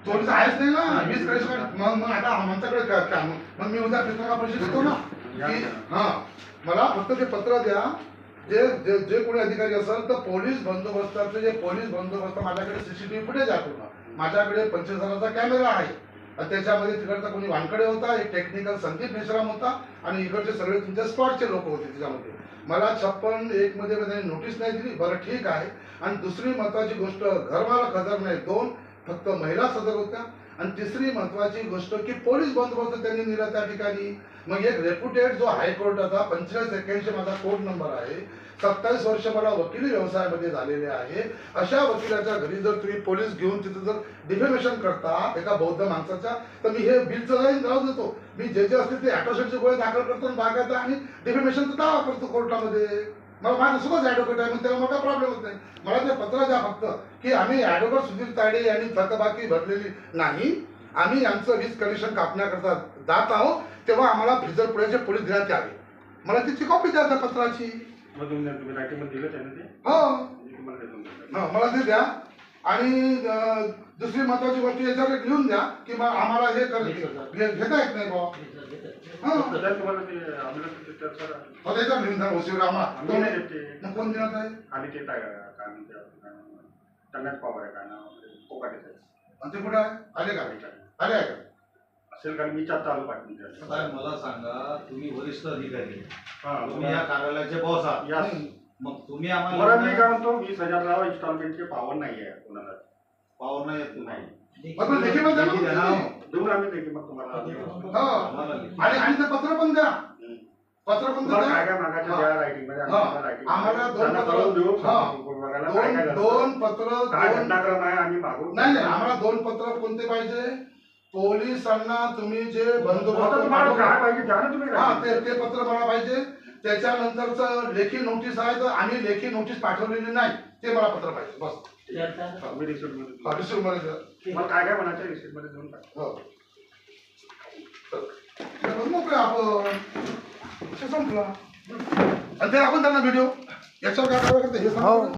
चोरीचं आहेच नाही ना. 20 कलेक्शन मग आता आमच्याकडे मग मी उद्या पत्रकार परिषद देतो ना की हा मला फक्त ते पत्र द्या. जे जे जे कोणी अधिकारी असेल तर पोलीस बंदोबस्ताचे जे पोलीस बंदोबस्त माझ्याकडे सीसीटीव्ही फुटेज आहे पूर्ण. माझ्याकडे 25,000चा कॅमेरा आहे. त्याच्यामध्ये तिकडचा कोणी वानकडे होता, एक टेक्निकल संदीप मेश्राम होता आणि इकडचे सगळे तुमच्या स्पॉटचे लोक होते त्याच्यामध्ये. मला 56(1) मध्ये त्यांनी नोटीस नाही दिली. बरं ठीक आहे. आणि दुसरी महत्वाची गोष्ट, घरमालक हजर नाही, 2 फक्त महिला सदर होत्या. आणि तिसरी महत्वाची गोष्ट की पोलीस बंदोबस्त त्यांनी दिला त्या ठिकाणी. मग एक रेप्युटेड जो हायकोर्टाचा 4581 माझा कोर्ट नंबर आहे, 27 वर्ष मला वकिली व्यवसायामध्ये झालेले आहे. अशा वकिलाच्या घरी जर तुम्ही पोलीस घेऊन तिथे जर डिफेमेशन करता एका बौद्ध माणसाच्या, तर मी हे बिलचं लाईन लावून देतो. मी जे जे असतील ते अॅट्रॉसिटीचे गुन्हे दाखल करतो बागायचा आणि डिफेमेशनचा दावा करतो कोर्टामध्ये. मला माझं सुद्धा ॲडव्होकेट आहे, मग त्याला मोठा प्रॉब्लेम होत नाही. मला ते पत्र द्या फक्त की आम्ही ॲडव्होकेट सुधीर तायडे यांनी थकबाकी भरलेली नाही, आम्ही यांचं 20 कलेक्शन कापण्याकरता जात आहोत, तेव्हा आम्हाला फ्रीजर पुण्याचे पोलीस देण्यात यावे. मला त्याची कॉपी द्या त्या पत्राची. हो मला ते द्या. आणि दुसरी महत्वाची गोष्ट याच्यावर लिहून द्या की आम्हाला हे घेता येत नाही बाबा. त्याच्यावर लिहून द्या ओसीवर आम्हाला कोण देण्यात आहे. आणि ते कुठे आहे, आले का, आले आहे का असेल कारण मी चालू पाठवून. मला सांगा, तुम्ही वरिष्ठ अधिकारी, तुम्ही या कार्यालयाचे बॉस आहात, मग तुम्ही आम्हाला मी काय म्हणतो 20,000 इन्स्टॉलमेंटचे पावर नाही आहे कोणाला. पावर नाही येत नाही देऊन आम्ही देखील मग तुम्हाला आणि ते पत्र पण द्या. पत्र पण द्या. आम्हाला 2 पत्र घटनाक्रम आहे आणि मागून नाही आम्हाला 2 पत्र कोणते पाहिजे. पोलिसांना तुम्ही जे बंदोबस्त काय पाहिजे ते पत्र मला पाहिजे. त्याच्यानंतरच लेखी नोटीस आहे तर आम्ही लेखी नोटीस पाठवलेली नाही, ते मला पत्र पाहिजे बस. मला काय काय म्हणायचं रिसिप्ट मध्ये देऊन टाक. मोकळे आपण संपला. आणि ते आपण त्यांना व्हिडिओ याच्यावर काय करावं हे सांगा.